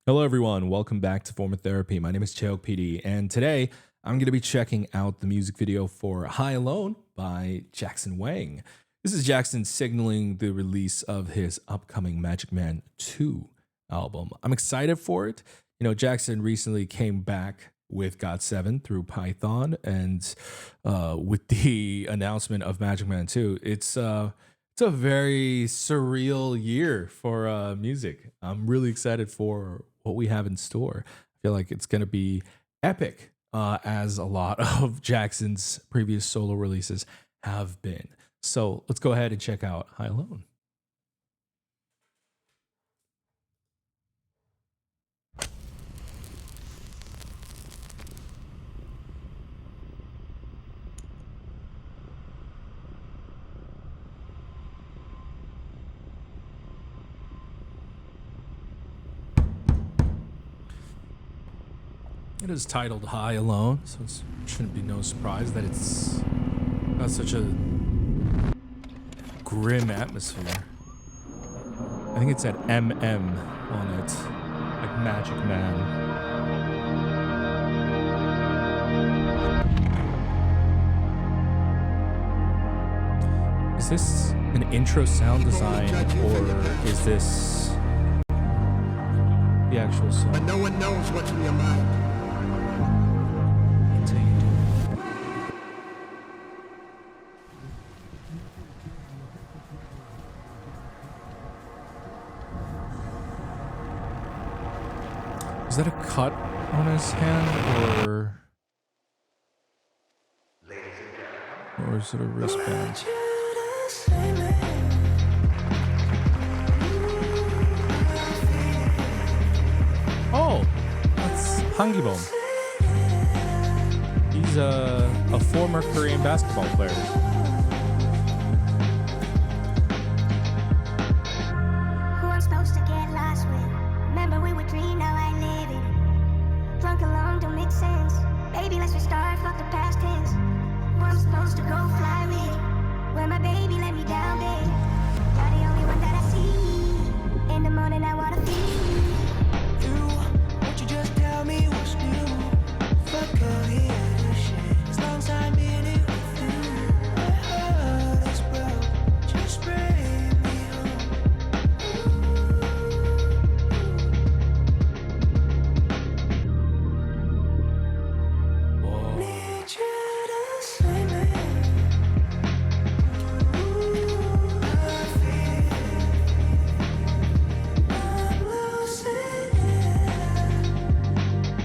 Hello, everyone. Welcome back to Form of Therapy. My name is Cheok PD, and today I'm going to be checking out the music video for High Alone by Jackson Wang. This is Jackson signaling the release of his upcoming Magic Man 2 album. I'm excited for it. You know, Jackson recently came back with God 7 through Python, and with the announcement of Magic Man 2, it's a very surreal year for music. I'm really excited for what we have in store. I feel like it's going to be epic, as a lot of Jackson's previous solo releases have been. So let's go ahead and check out High Alone. It is titled High Alone, so it shouldn't be no surprise that it's got such a grim atmosphere. I think it said MM on it, like Magic Man. Is this an intro sound design, or is this the actual song? But no one knows what's in your mind. Until you do. Is that a cut on his hand, or is it a wristband? Oh, that's Hangibom. He's a former Korean basketball player. Who I'm supposed to get lost with. Remember we would dream, now I live it. Drunk alone don't make sense. Baby, let's restart, fuck the past tense. Who I'm supposed to go fly with. When my baby let me down, babe. You're the only one that I see. In the morning I wanna be. Won't you just tell me what's new? Fuck all the other shit. As long as I'm in it with you. My heart is broke. Just bring me Whoa. Need you to say me. I feel I'm losing it.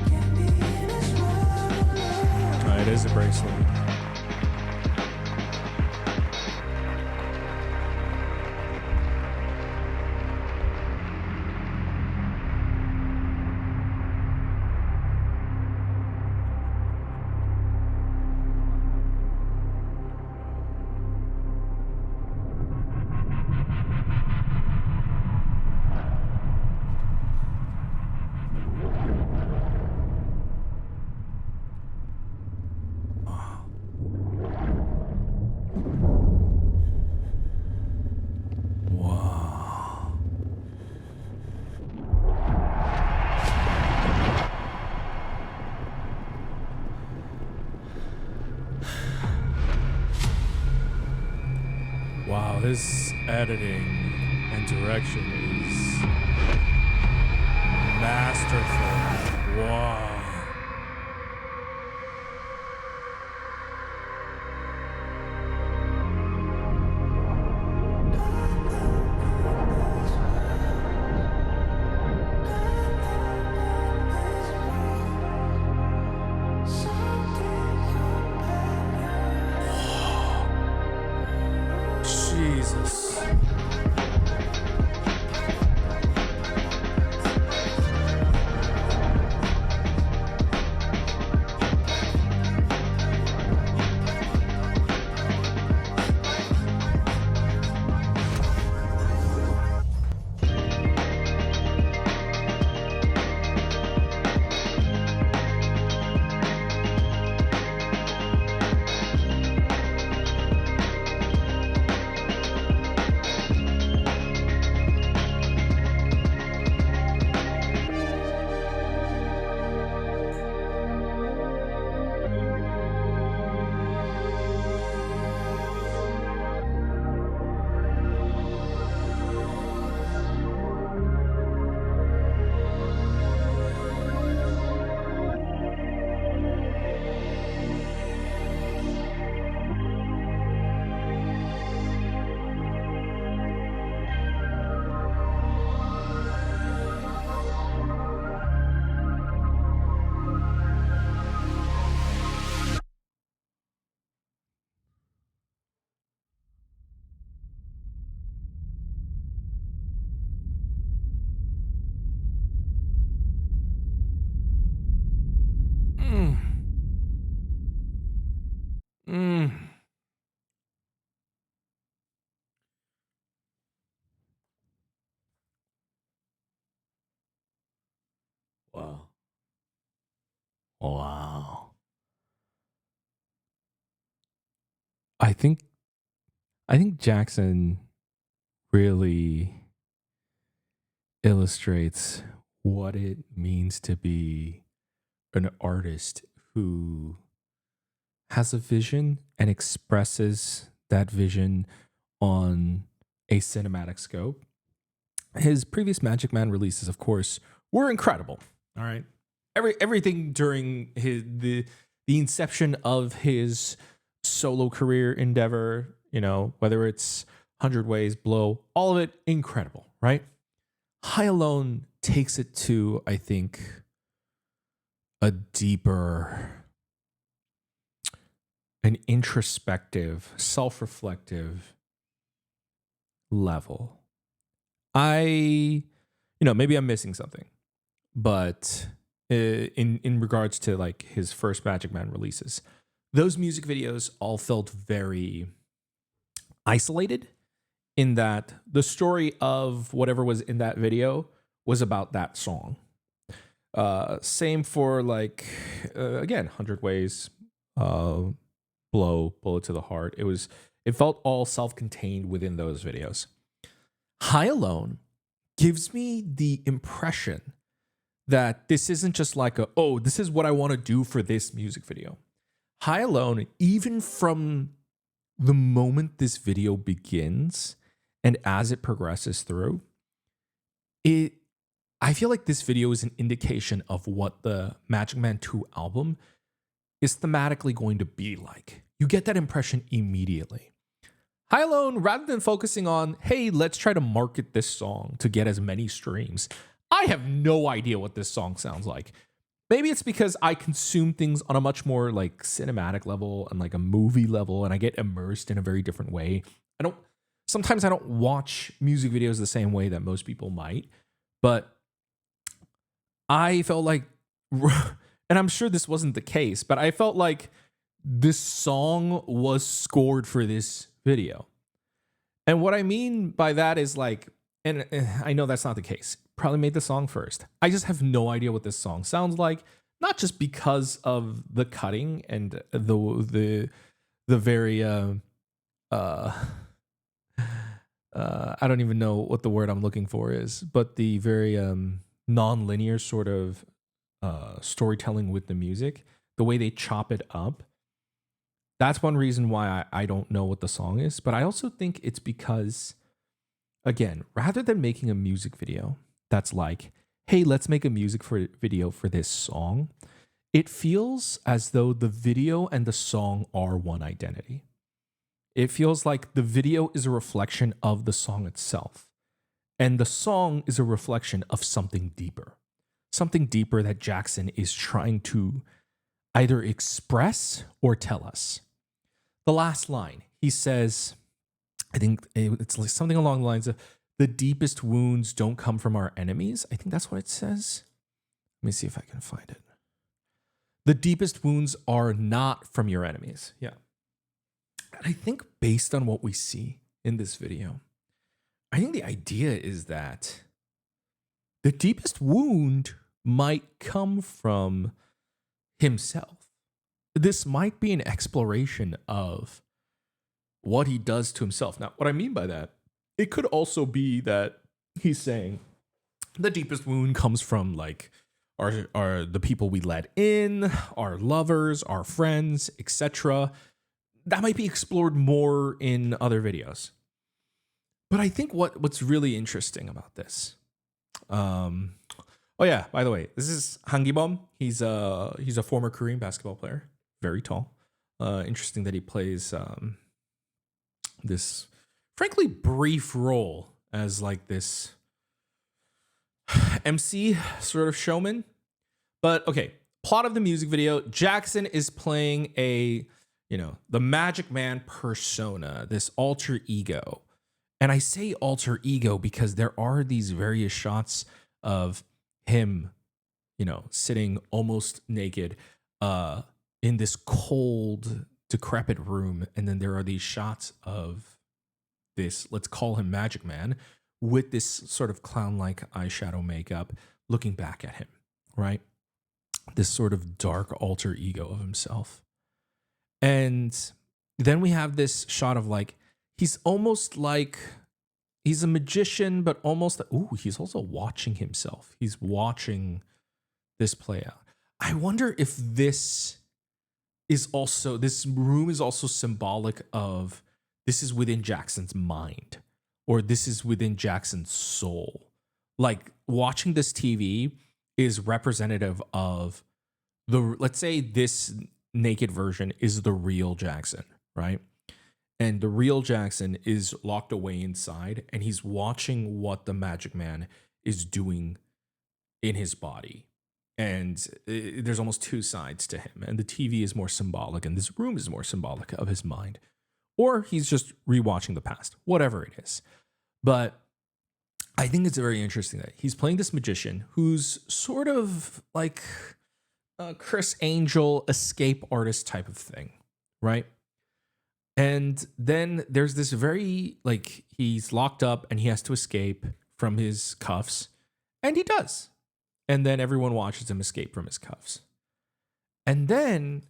Can't be in this world alone. It is a bracelet. Wow. Wow, his editing and direction is masterful. Wow. Jesus. Wow. I think I think Jackson really illustrates what it means to be an artist who has a vision and expresses that vision on a cinematic scope. His previous Magic Man releases, of course, were incredible. All right, everything during the inception of his solo career endeavor, whether it's 100 Ways, Blow, all of it incredible, right? High Alone takes it to, I think, a deeper, an introspective, self-reflective level. Maybe I'm missing something, but in regards to like his first Magic Man releases, those music videos all felt very isolated in that the story of whatever was in that video was about that song. Same for like again, 100 Ways, Blow, Bullet to the Heart. It felt all self-contained within those videos. High Alone gives me the impression that this isn't just like this is what I want to do for this music video. High Alone, even from the moment this video begins and as it progresses through, I feel like this video is an indication of what the Magic Man 2 album is thematically going to be like. You get that impression immediately. High Alone, rather than focusing on, hey, let's try to market this song to get as many streams, I have no idea what this song sounds like. Maybe it's because I consume things on a much more like cinematic level and like a movie level, and I get immersed in a very different way. Sometimes I don't watch music videos the same way that most people might, but I felt like, and I'm sure this wasn't the case, but I felt like this song was scored for this video. And what I mean by that is like, and I know that's not the case. Probably made the song first. I just have no idea what this song sounds like, not just because of the cutting and the very I don't even know what the word I'm looking for is, but the very non-linear sort of storytelling with the music, the way they chop it up. That's one reason why I don't know what the song is. But I also think it's because, again, rather than making a music video that's like, hey, let's make a video for this song, it feels as though the video and the song are one identity. It feels like the video is a reflection of the song itself, and the song is a reflection of something deeper that Jackson is trying to either express or tell us. The last line, he says, I think it's like something along the lines of, the deepest wounds don't come from our enemies. I think that's what it says. Let me see if I can find it. The deepest wounds are not from your enemies. Yeah. And I think based on what we see in this video, I think the idea is that the deepest wound might come from himself. This might be an exploration of what he does to himself. Now, what I mean by that, it could also be that he's saying the deepest wound comes from like are the people we let in, our lovers, our friends, etc. That might be explored more in other videos. But I think what's really interesting about this, oh yeah, by the way, this is Han Gi-bom. He's a former Korean basketball player, very tall. Interesting that he plays this frankly brief role as like this MC sort of showman. But okay, plot of the music video, Jackson is playing the Magic Man persona, this alter ego. And I say alter ego because there are these various shots of him, sitting almost naked in this cold, decrepit room. And then there are these shots of this, let's call him Magic Man, with this sort of clown-like eyeshadow makeup looking back at him, right? this sort of dark alter ego of himself. And then we have this shot of like, he's almost like he's a magician, but almost, he's also watching himself. He's watching this play out. I wonder if this room is also symbolic of this is within Jackson's mind, or this is within Jackson's soul. Like watching this TV is representative of let's say this naked version is the real Jackson, right? And the real Jackson is locked away inside and he's watching what the Magic Man is doing in his body. And there's almost two sides to him. And the TV is more symbolic and this room is more symbolic of his mind. Or he's just rewatching the past, whatever it is. But I think it's very interesting that he's playing this magician who's sort of like a Chris Angel escape artist type of thing, right? And then there's this very, like, he's locked up and he has to escape from his cuffs. And he does. And then everyone watches him escape from his cuffs. And then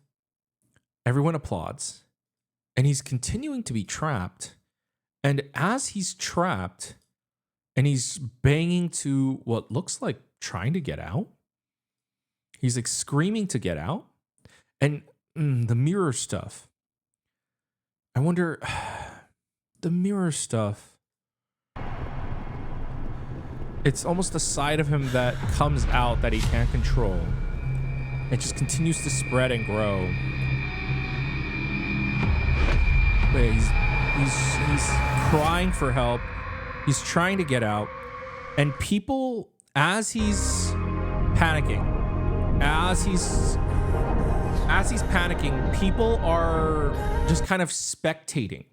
everyone applauds. And he's continuing to be trapped. And as he's trapped, and he's banging to what looks like trying to get out, he's like screaming to get out. And the mirror stuff. I wonder, the mirror stuff. It's almost a side of him that comes out that he can't control. It just continues to spread and grow. But he's crying for help. He's trying to get out. And people, as he's panicking, people are just kind of spectating.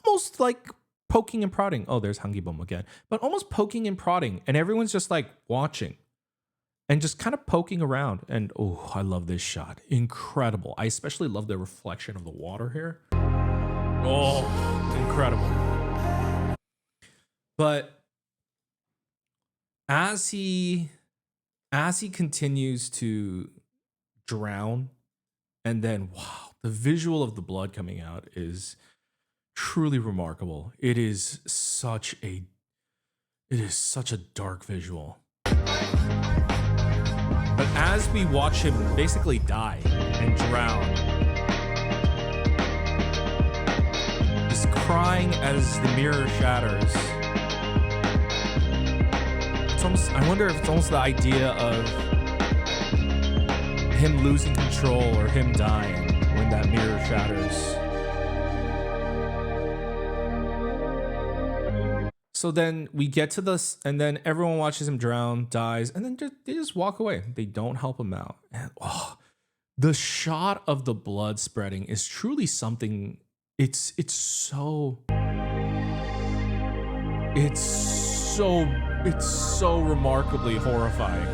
Almost like poking and prodding. Oh, there's Hangi Bom again. But almost poking and prodding. And everyone's just like watching. And just kind of poking around. And oh, I love this shot. Incredible. I especially love the reflection of the water here. Oh, incredible. But as he continues to drown, and then wow, the visual of the blood coming out is truly remarkable. It is such a dark visual. But as we watch him basically die and drown, he's crying as the mirror shatters. I wonder if it's almost the idea of him losing control or him dying when that mirror shatters. So then we get to this, and then everyone watches him drown, dies, and then they just walk away. They don't help him out. And the shot of the blood spreading is truly something. It's so remarkably horrifying.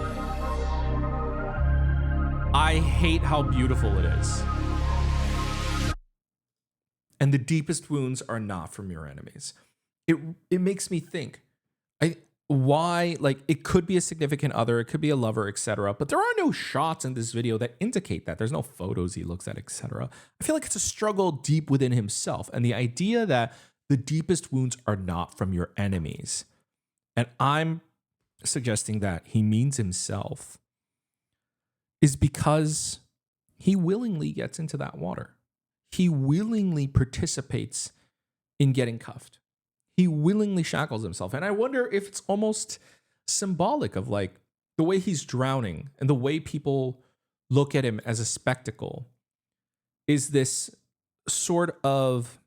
I hate how beautiful it is. And the deepest wounds are not from your enemies. It makes me think, why, like, it could be a significant other, it could be a lover, etc. But there are no shots in this video that indicate that. There's no photos he looks at, etc. I feel like it's a struggle deep within himself. And the idea that the deepest wounds are not from your enemies. And I'm suggesting that he means himself, is because he willingly gets into that water. He willingly participates in getting cuffed. He willingly shackles himself. And I wonder if it's almost symbolic of like the way he's drowning and the way people look at him as a spectacle is this sort of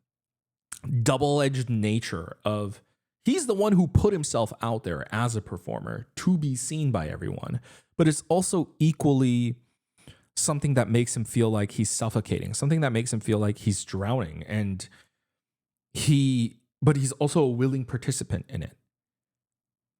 double-edged nature of he's the one who put himself out there as a performer to be seen by everyone, but it's also equally something that makes him feel like he's suffocating, something that makes him feel like he's drowning, and but he's also a willing participant in it.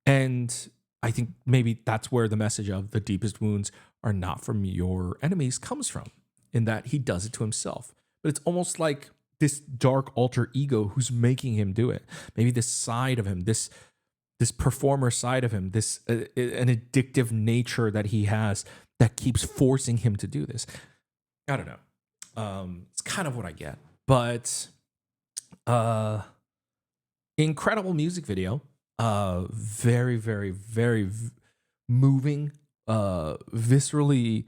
And I think maybe that's where the message of the deepest wounds are not from your enemies comes from, in that he does it to himself. But it's almost like this dark alter ego who's making him do it. Maybe this side of him, this this performer side of him, this an addictive nature that he has that keeps forcing him to do this. I don't know. It's kind of what I get, but incredible music video. Very, very, very moving, viscerally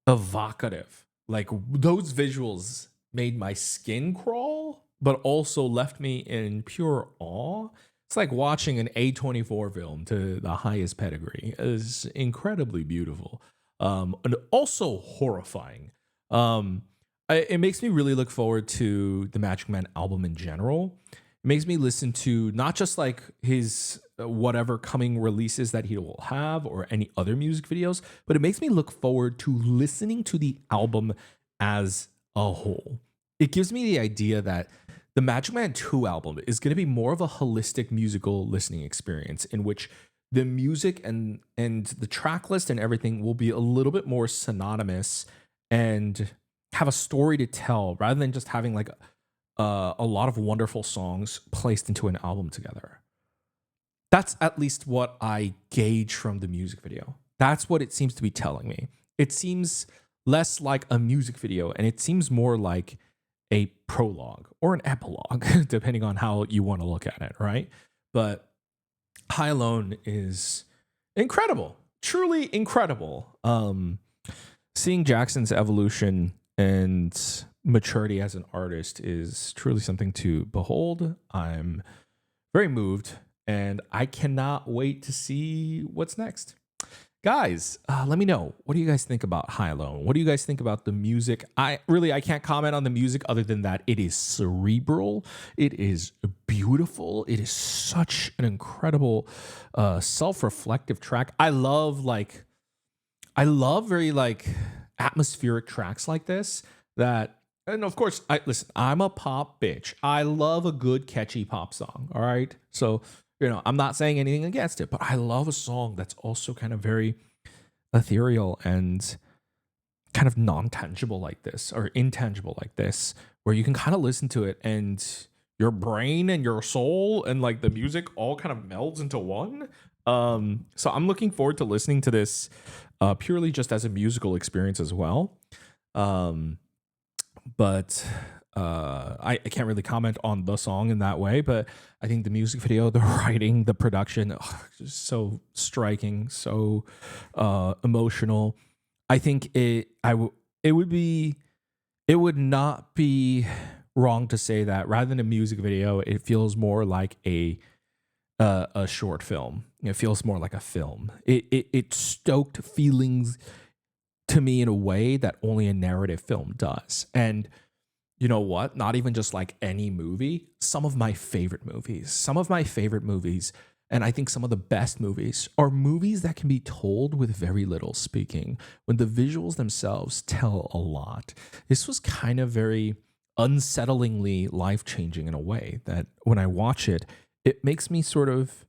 evocative. Like those visuals made my skin crawl, but also left me in pure awe. It's like watching an A24 film to the highest pedigree. It's incredibly beautiful, and also horrifying. It makes me really look forward to the Magic Man album in general. It makes me listen to not just like his whatever coming releases that he will have or any other music videos, but it makes me look forward to listening to the album as a whole. It gives me the idea that the Magic Man 2 album is going to be more of a holistic musical listening experience in which the music and the track list and everything will be a little bit more synonymous and have a story to tell rather than just having like a lot of wonderful songs placed into an album together. That's at least what I gauge from the music video. That's what it seems to be telling me. It seems less like a music video and it seems more like a prologue or an epilogue, depending on how you want to look at it, right? But High Alone is incredible, truly incredible. Seeing Jackson's evolution and maturity as an artist is truly something to behold. I'm very moved and I cannot wait to see what's next. Guys, let me know. What do you guys think about High Alone? What do you guys think about the music? I can't comment on the music other than that it is cerebral. It is beautiful. It is such an incredible self-reflective track. I love very like atmospheric tracks like this that, and of course, I'm a pop bitch. I love a good catchy pop song. All right. So, I'm not saying anything against it, but I love a song that's also kind of very ethereal and kind of non-tangible like this or intangible like this, where you can kind of listen to it and your brain and your soul and like the music all kind of melds into one. So I'm looking forward to listening to this purely just as a musical experience as well. But I can't really comment on the song in that way, but I think the music video, the writing, the production, just so striking, so emotional. I think it would not be wrong to say that rather than a music video, it feels more like a short film. It feels more like a film. It stoked feelings to me in a way that only a narrative film does. And you know what? Not even just like any movie. Some of my favorite movies, and I think some of the best movies, are movies that can be told with very little speaking, when the visuals themselves tell a lot. This was kind of very unsettlingly life-changing in a way that when I watch it, it makes me sort of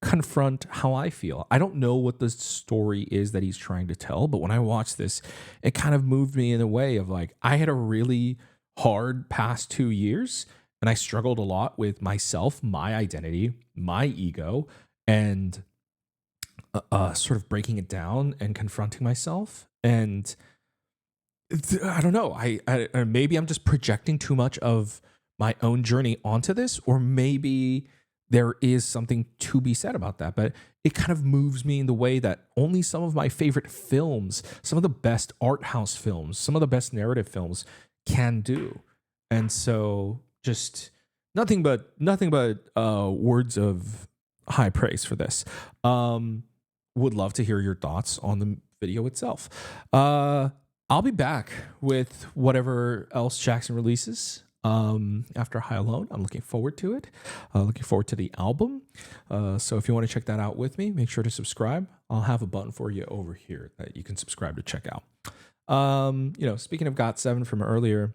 confront how I feel. I don't know what the story is that he's trying to tell, but when I watch this, it kind of moved me in a way of like, I had a really hard past 2 years and I struggled a lot with myself, my identity, my ego, and sort of breaking it down and confronting myself. And I don't know, I maybe I'm just projecting too much of my own journey onto this, or maybe there is something to be said about that, but it kind of moves me in the way that only some of my favorite films, some of the best art house films, some of the best narrative films can do. And so just nothing but words of high praise for this. Would love to hear your thoughts on the video itself. I'll be back with whatever else Jackson releases after High Alone. I'm looking forward to it. Looking forward to the album. So if you want to check that out with me, make sure to subscribe. I'll have a button for you over here that you can subscribe to check out. Speaking of GOT7 from earlier,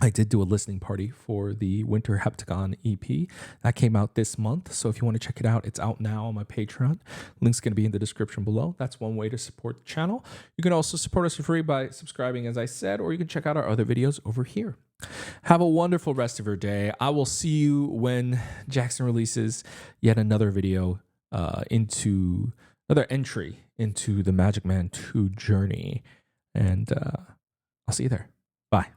I did do a listening party for the Winter Heptagon EP that came out this month. So if you want to check it out, it's out now on my Patreon. Link's going to be in the description below. That's one way to support the channel. You can also support us for free by subscribing, as I said, or you can check out our other videos over here. Have a wonderful rest of your day. I will see you when Jackson releases yet another video into another entry into the Magic Man 2 journey. And I'll see you there. Bye.